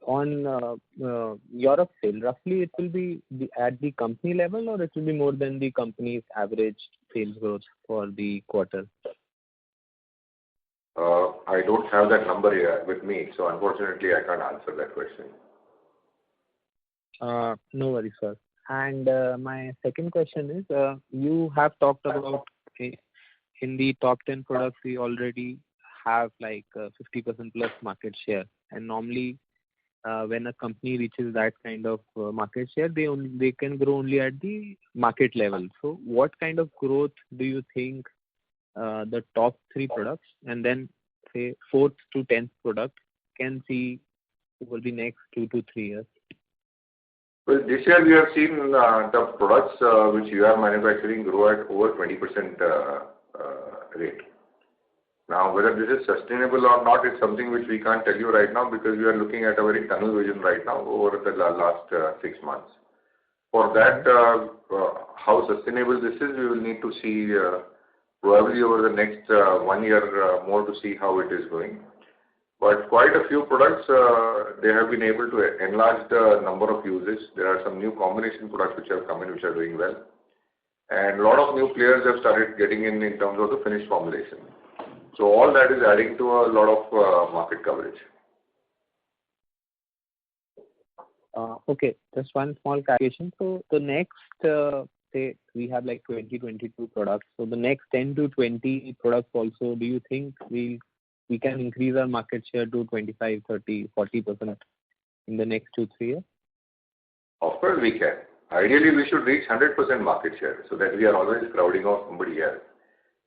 on Europe sale, roughly it will be at the company level, or it will be more than the company's average sales growth for the quarter? I don't have that number here with me, so unfortunately I can't answer that question. No worries, sir. And my second question is, you have talked about in the top 10 products we already have like 50% plus market share, and normally when a company reaches that kind of market share, they can grow only at the market level. So what kind of growth do you think the top 3 products and then say 4th to 10th product can see over the next 2 to 3 years? Well, this year we have seen the products which you are manufacturing grow at over 20% rate. Now, whether this is sustainable or not is something which we can't tell you right now, because we are looking at a very tunnel vision right now over the last 6 months. For that, how sustainable this is, we will need to see probably over the next 1 year more to see how it is going. But quite a few products, they have been able to enlarge the number of uses. There are some new combination products which have come in which are doing well. And a lot of new players have started getting in terms of the finished formulation. So all that is adding to a lot of market coverage. Okay, just one small clarification. So the next, say we have like 20, 22 products. So the next 10 to 20 products also, do you think we can increase our market share to 25, 30, 40% in the next 2-3 years? Of course we can. Ideally, we should reach 100% market share so that we are always crowding off somebody else.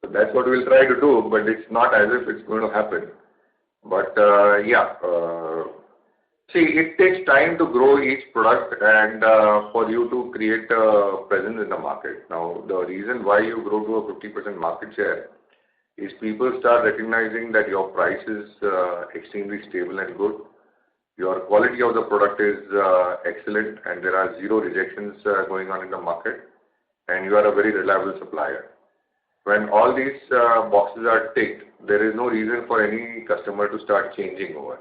So that's what we'll try to do, but it's not as if it's going to happen. But see, it takes time to grow each product and for you to create a presence in the market. Now, the reason why you grow to a 50% market share is people start recognizing that your price is extremely stable and good. Your quality of the product is excellent and there are zero rejections going on in the market, and you are a very reliable supplier. When all these boxes are ticked, there is no reason for any customer to start changing over.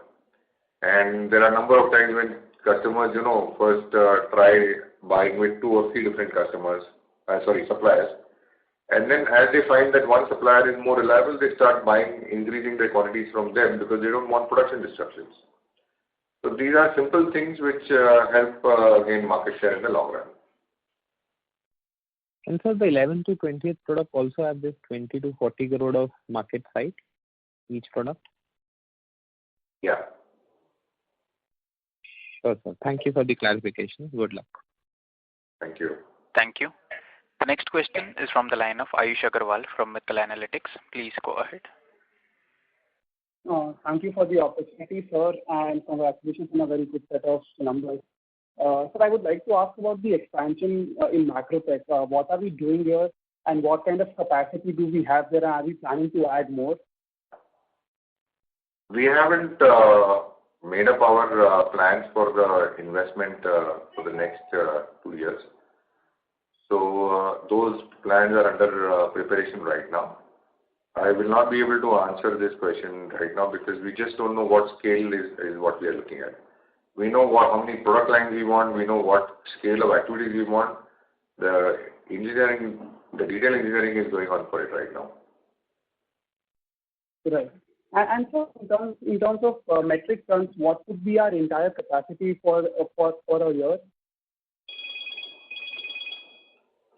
And there are a number of times when customers, first try buying with 2 or 3 different suppliers. And then as they find that one supplier is more reliable, they start increasing their quantities from them because they don't want production disruptions. So these are simple things which help gain market share in the long run. And so the 11 to 20th product also have this 20 to 40 crore of market size, each product? Yeah. Sure, sir. Thank you for the clarification. Good luck. Thank you. Thank you. The next question is from the line of Ayush Agarwal from Mittal Analytics. Please go ahead. Thank you for the opportunity, sir, and congratulations on a very good set of numbers. Sir, I would like to ask about the expansion in Macrotech. What are we doing here, and what kind of capacity do we have there, and are we planning to add more? We haven't made up our plans for the investment for the next 2 years. So those plans are under preparation right now. I will not be able to answer this question right now because we just don't know what scale is what we are looking at. We know how many product lines we want, we know what scale of activities we want. The detail engineering is going on for it right now. Right. And so in terms of metric tons, what would be our entire capacity for a year?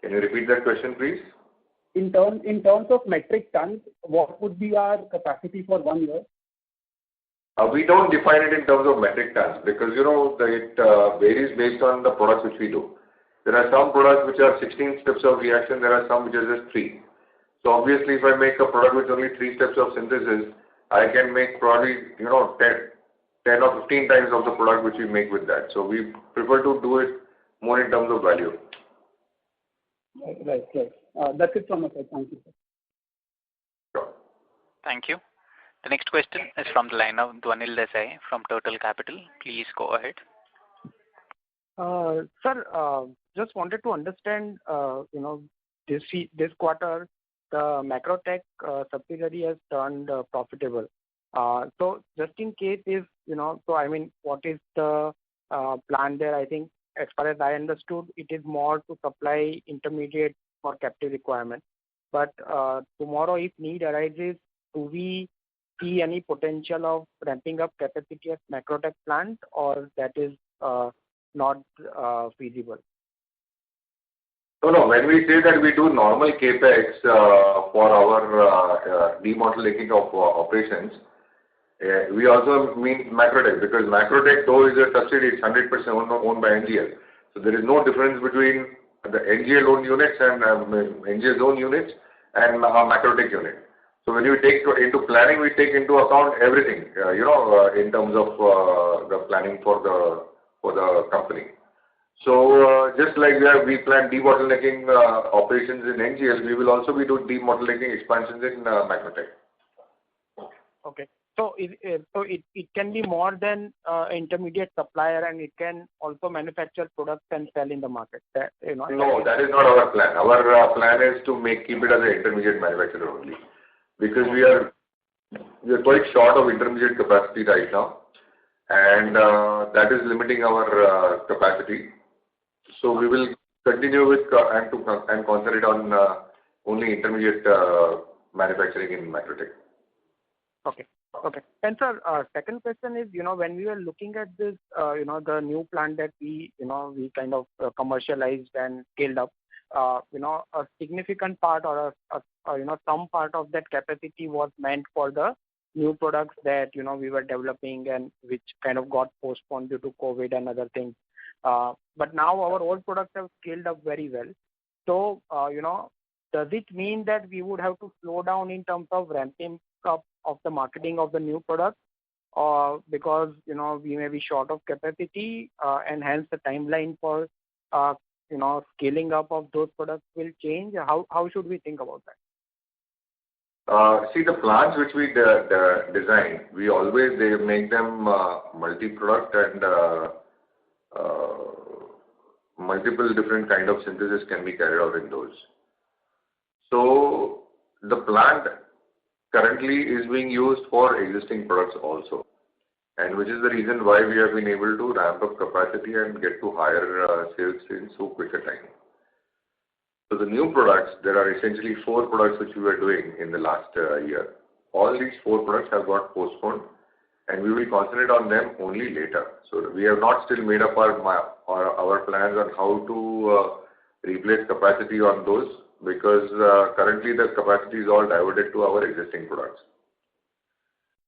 Can you repeat that question, please? In terms of metric tons, what would be our capacity for 1 year? We don't define it in terms of metric tons because it varies based on the products which we do. There are some products which are 16 steps of reaction, there are some which are just 3. So obviously if I make a product with only 3 steps of synthesis, I can make probably 10 or 15 times of the product which we make with that. So we prefer to do it more in terms of value. Right. That's it from my side. Thank you, sir. Sure. Thank you. The next question is from the line of Dhwanil Desai from Turtle Capital. Please go ahead. Sir, just wanted to understand, this quarter, the Macrotech subsidiary has turned profitable. So just in case if, what is the plan there? I think as far as I understood, it is more to supply intermediate for captive requirement. But tomorrow, if need arises, do we see any potential of ramping up capacity at Macrotech plant, or that is not feasible? No. When we say that we do normal capex for our debottlenecking of operations, we also mean Macrotech because Macrotech, though is a subsidiary, it's 100% owned by NGL. So there is no difference between the NGL owned units and NGL's own units and our Macrotech unit. So when you take into planning, we take into account everything, in terms of the planning for the company. So just like we plan debottlenecking operations in NGL, we will also be doing debottlenecking expansions in Macrotech. Okay. So it can be more than intermediate supplier, and it can also manufacture products and sell in the market. No, that is not our plan. Our plan is to keep it as an intermediate manufacturer only, because we are quite short of intermediate capacity right now, and that is limiting our capacity. So we will continue with and concentrate on only intermediate manufacturing in Macrotech. Okay. And sir, second question is, when we were looking at this, the new plant that we kind of commercialized and scaled up, a significant part or some part of that capacity was meant for the new products that we were developing and which kind of got postponed due to COVID and other things. But now our old products have scaled up very well. So does it mean that we would have to slow down in terms of ramping up of the marketing of the new products, or because we may be short of capacity and hence the timeline for scaling up of those products will change? How should we think about that? See, the plants which we design, we always make them multi-product and multiple different kind of synthesis can be carried out in those. So the plant currently is being used for existing products also, and which is the reason why we have been able to ramp up capacity and get to higher sales in so quick a time. So the new products, there are essentially 4 products which we were doing in the last year. All these 4 products have got postponed, and we will concentrate on them only later. So we have not still made up our plans on how to replace capacity on those, because currently the capacity is all diverted to our existing products.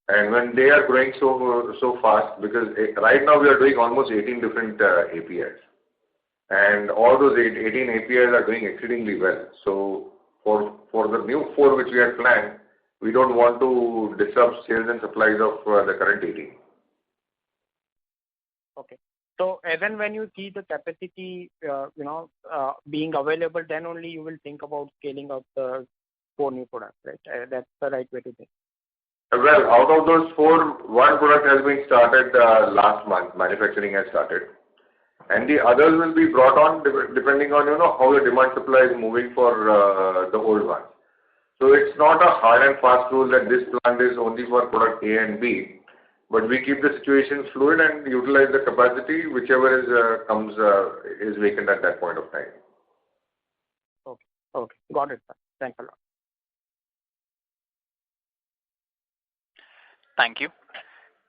And when they are growing so fast, because right now we are doing almost 18 different APIs. And all those 18 APIs are doing exceedingly well. So for the new 4 which we had planned, we don't want to disrupt sales and supplies of the current 18. Okay. So as and when you see the capacity, being available, then only you will think about scaling up the 4 new products, right? That's the right way to think. Well, out of those 4, 1 product has been started last month. Manufacturing has started. And the others will be brought on depending on, how the demand supply is moving for the old one. So it's not a hard and fast rule that this plant is only for product A and B, but we keep the situation fluid and utilize the capacity, whichever is vacant at that point of time. Okay. Got it, sir. Thanks a lot. Thank you.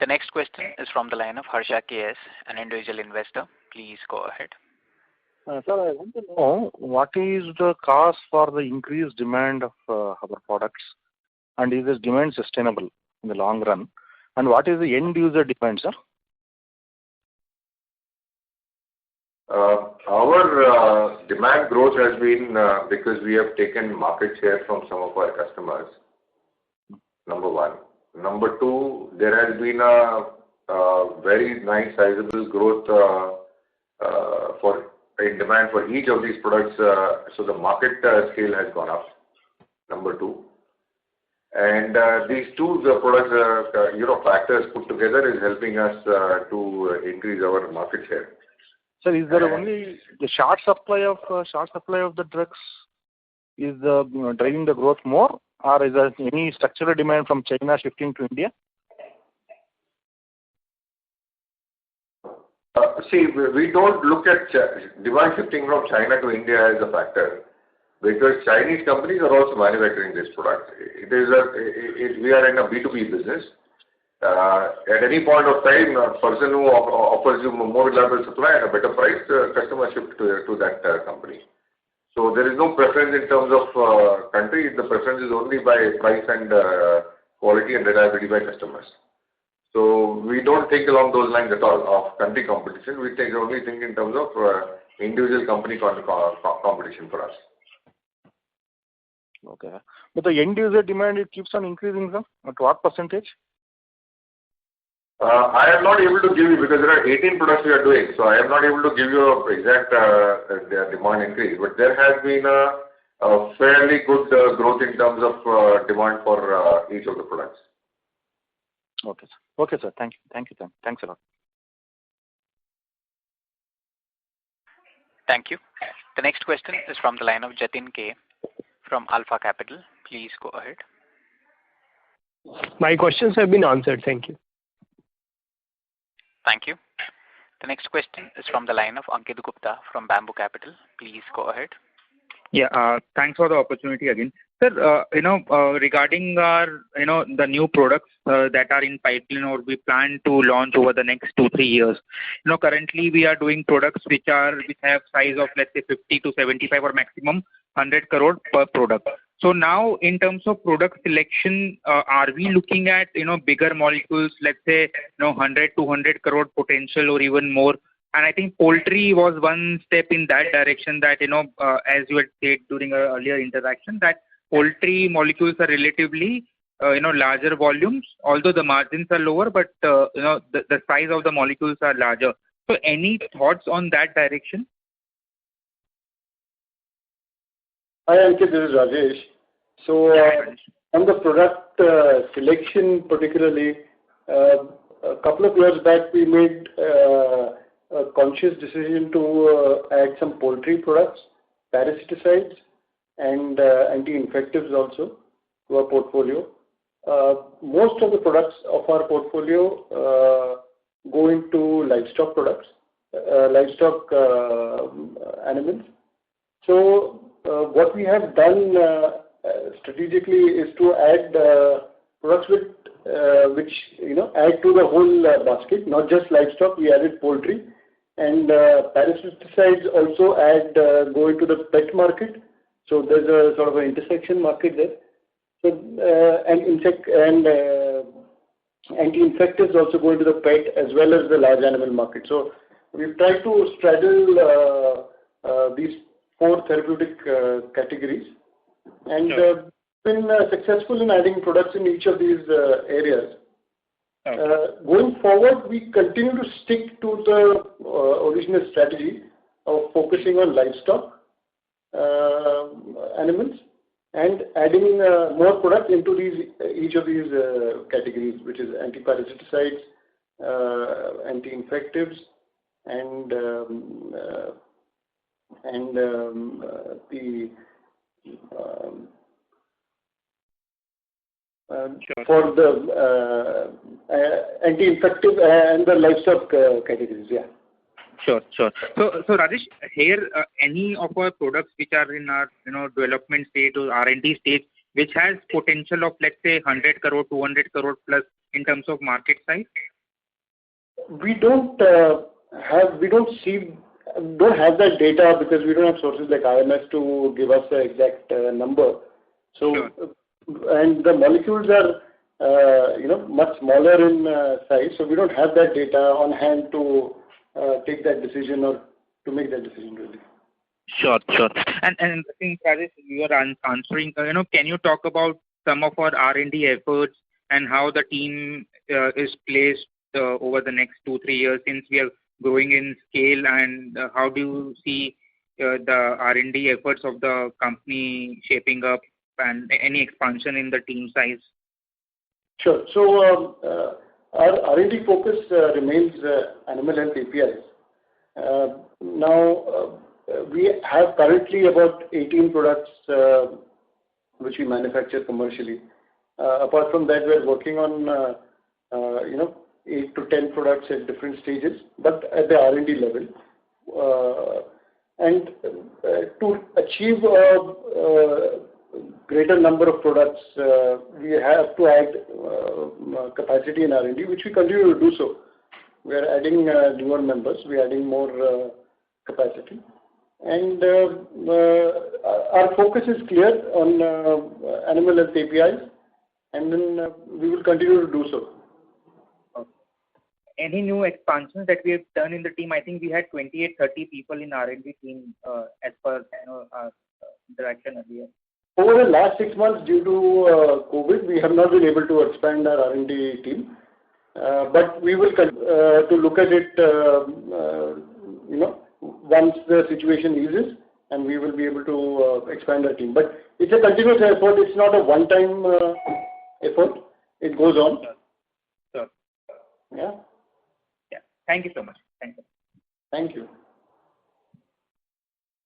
The next question is from the line of Harsha KS, an individual investor. Please go ahead. Sir, I want to know what is the cause for the increased demand of our products, and is this demand sustainable in the long run? And what is the end user demand, sir? Our demand growth has been because we have taken market share from some of our customers, number 1. Number 2, there has been a very nice sizable growth in demand for each of these products, so the market scale has gone up, number 2. And these two products, factors put together is helping us to increase our market share. Sir, is there only the short supply of the drugs is driving the growth more, or is there any structural demand from China shifting to India? See, we don't look at demand shifting from China to India as a factor, because Chinese companies are also manufacturing this product. We are in a B2B business. At any point of time, a person who offers you more reliable supply at a better price, customer shift to that company. So there is no preference in terms of country. The preference is only by price and quality and reliability by customers. So we don't think along those lines at all of country competition. We only think in terms of individual company competition for us. Okay. But the end user demand, it keeps on increasing, sir? At what percentage? I am not able to give you, because there are 18 products we are doing, so I am not able to give you an exact demand increase. But there has been a fairly good growth in terms of demand for each of the products. Okay, sir. Okay, sir. Thank you. Thanks a lot. Thank you. The next question is from the line of Jatin K. from Alpha Capital. Please go ahead. My questions have been answered. Thank you. Thank you. The next question is from the line of Ankit Gupta from Bamboo Capital. Please go ahead. Yeah, thanks for the opportunity again. Sir, regarding our, the new products that are in pipeline or we plan to launch over the next 2-3 years. Currently we are doing products which have size of, let's say, 50 to 75 or maximum 100 crore per product. So now in terms of product selection, are we looking at, bigger molecules, let's say, 100, 200 crore potential or even more? And I think poultry was one step in that direction that, as you had said during our earlier interaction, that poultry molecules are relatively, larger volumes, although the margins are lower, but, the size of the molecules are larger. So any thoughts on that direction? Hi, Ankit, this is Rajesh. So, on the product selection particularly, a couple of years back we made a conscious decision to add some poultry products, parasiticides and anti-infectives also to our portfolio. Most of the products of our portfolio go into livestock products, animals. So what we have done strategically is to add products which add to the whole basket, not just livestock. We added poultry, and parasiticides also go into the pet market. So there's a sort of an intersection market there. So and anti-infectives also go into the pet as well as the large animal market. So we've tried to straddle these 4 therapeutic categories, and been successful in adding products in each of these areas. Going forward, we continue to stick to the original strategy of focusing on livestock animals and adding more products into each of these categories, which is anti-parasiticides, anti-infectives, and for the anti-infective and the livestock categories, yeah. Sure. So Rajesh, here any of our products which are in our development stage or R&D stage, which has potential of, let's say, 100 crore, 200 crore plus in terms of market size? We don't have that data because we don't have sources like IMS to give us the exact number. So, and the molecules are much smaller in size, so we don't have that data on hand to take that decision or to make that decision really. Sure. And I think, Rajesh, you are answering, can you talk about some of our R&D efforts and how the team is placed over the next 2-3 years since we are growing in scale, and how do you see the R&D efforts of the company shaping up and any expansion in the team size? Sure. So our R&D focus remains animal health APIs. Now we have currently about 18 products which we manufacture commercially. Apart from that, we are working on 8 to 10 products at different stages, but at the R&D level. And to achieve a greater number of products, we have to add capacity in R&D, which we continue to do so. We are adding newer members, we are adding more capacity. And our focus is clear on animal health APIs, and then we will continue to do so. Any new expansions that we have done in the team? I think we had 28-30 people in R&D team as per our interaction earlier. Over the last 6 months, due to COVID, we have not been able to expand our R&D team. But we will to look at it, once the situation eases, and we will be able to expand our team. But it's a continuous effort. It's not a one-time effort. It goes on. Sure. Yeah. Thank you so much. Thank you. Thank you.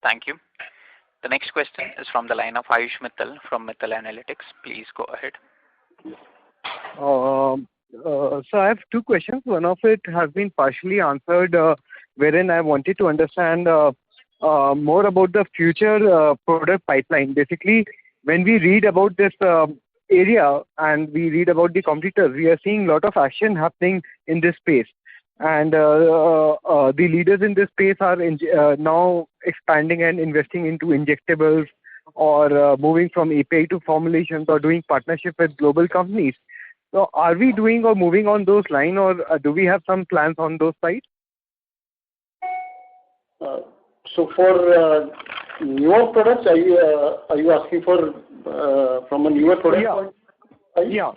Thank you. The next question is from the line of Ayush Mittal from Mittal Analytics. Please go ahead. So I have 2 questions. One of it has been partially answered, wherein I wanted to understand more about the future product pipeline. Basically, when we read about this area and we read about the competitors, we are seeing a lot of action happening in this space. And the leaders in this space are now expanding and investing into injectables or moving from API to formulations or doing partnership with global companies. So are we doing or moving on those lines, or do we have some plans on those sides? So for newer products, are you asking for from a newer product? Yeah.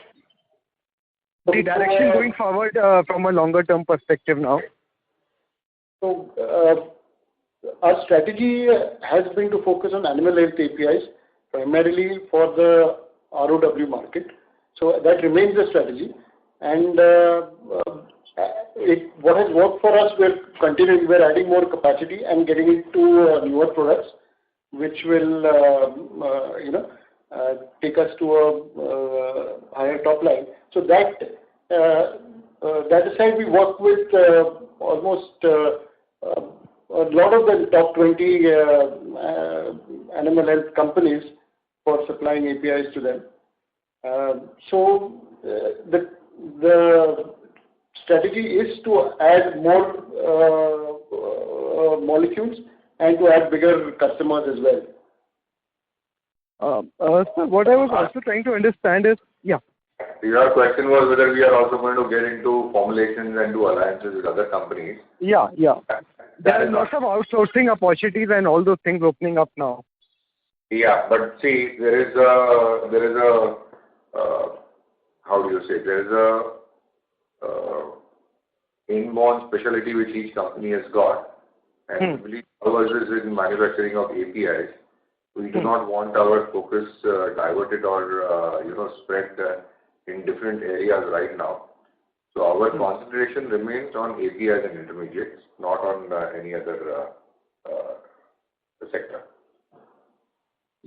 The direction going forward from a longer term perspective now. So our strategy has been to focus on animal health APIs primarily for the ROW market. So that remains the strategy, and what has worked for us, we're continuing. We're adding more capacity and getting into newer products, which will take us to a higher top line. So that aside, we work with almost a lot of the top 20 animal health companies for supplying APIs to them. So the strategy is to add more molecules and to add bigger customers as well. So what I was also trying to understand is, your question was whether we are also going to get into formulations and do alliances with other companies. Yeah. There are lots of outsourcing opportunities and all those things opening up now. Yeah, but see, there is a how do you say? There is a inborn specialty which each company has got, and we believe ours is in manufacturing of APIs. We do not want our focus diverted or spread in different areas right now. So our concentration remains on APIs and intermediates, not on any other sector.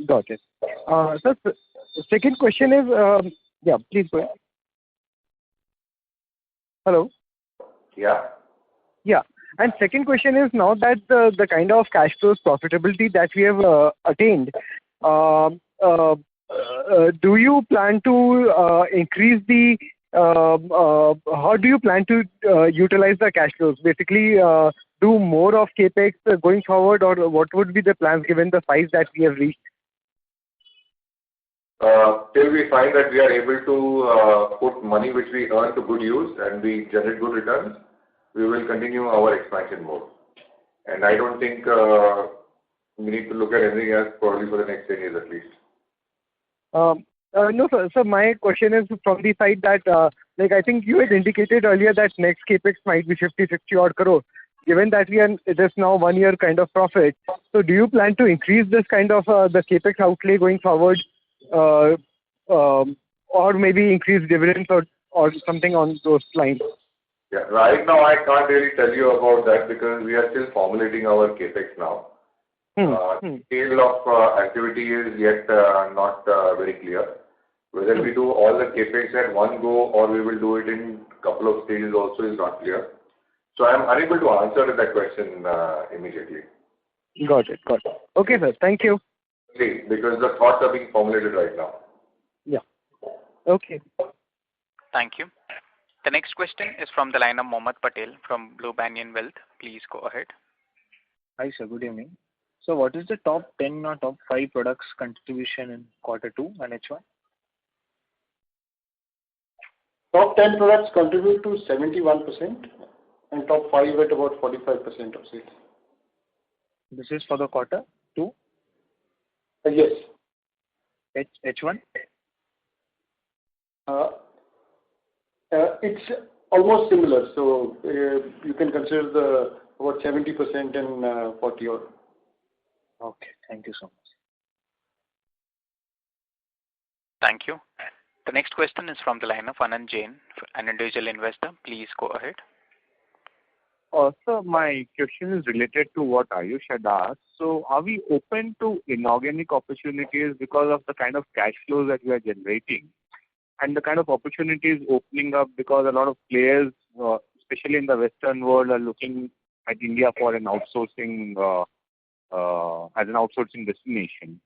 Got it. So the second question is, please go ahead. Hello? Yeah. And second question is, now that the kind of cash flows profitability that we have attained, do you plan to increase the, how do you plan to utilize the cash flows? Basically, do more of CAPEX going forward, or what would be the plans given the size that we have reached? Till we find that we are able to put money which we earn to good use and we generate good returns, we will continue our expansion mode. And I don't think we need to look at anything else probably for the next 10 years at least. No, sir. So my question is from the side that, I think you had indicated earlier that next CAPEX might be 50-60 odd crore. Given that it is now 1 year kind of profit, so do you plan to increase this kind of the CAPEX outlay going forward, or maybe increase dividends or something on those lines? Yeah, right now I can't really tell you about that because we are still formulating our CAPEX now. Scale of activity is yet not very clear. Whether we do all the CAPEX at one go or we will do it in a couple of stages also is not clear. So I am unable to answer that question immediately. Got it. Okay, sir. Thank you. Because the thoughts are being formulated right now. Yeah. Okay. Thank you. The next question is from the line of Mohammed Patel from Blue Banyan Wealth. Please go ahead. Hi, sir. Good evening. So what is the top 10 or top 5 products contribution in Q2 and H1? Top 10 products contribute to 71% and top 5 at about 45% of sales. This is for the Q2? Yes. H1? It's almost similar. So you can consider about 70% and 40 odd. Okay. Thank you so much. Thank you. The next question is from the line of Anand Jain, an individual investor. Please go ahead. So my question is related to what Ayush had asked. So are we open to inorganic opportunities because of the kind of cash flows that we are generating and the kind of opportunities opening up because a lot of players, especially in the Western world, are looking at India for an outsourcing as an outsourcing destination.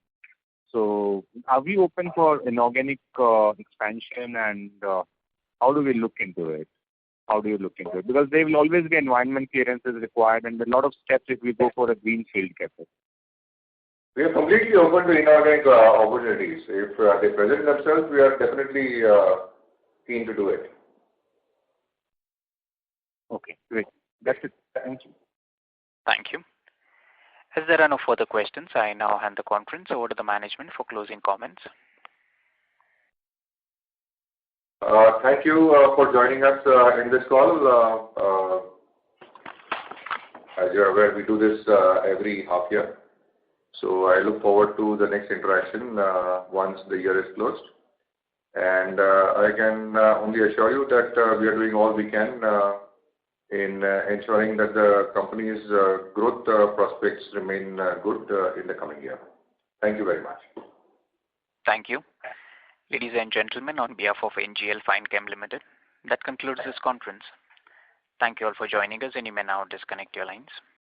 So are we open for inorganic expansion, and how do we look into it? How do you look into it? Because there will always be environment clearances required and a lot of steps if we go for a greenfield campus. We are completely open to inorganic opportunities. If they present themselves, we are definitely keen to do it. Okay, great. That's it. Thank you. Thank you. As there are no further questions, I now hand the conference over to the management for closing comments. Thank you for joining us in this call. As you're aware, we do this every half year. So I look forward to the next interaction once the year is closed. And I can only assure you that we are doing all we can in ensuring that the company's growth prospects remain good in the coming year. Thank you very much. Thank you. Ladies and gentlemen, on behalf of NGL FINE-CHEM Limited, that concludes this conference. Thank you all for joining us, and you may now disconnect your lines.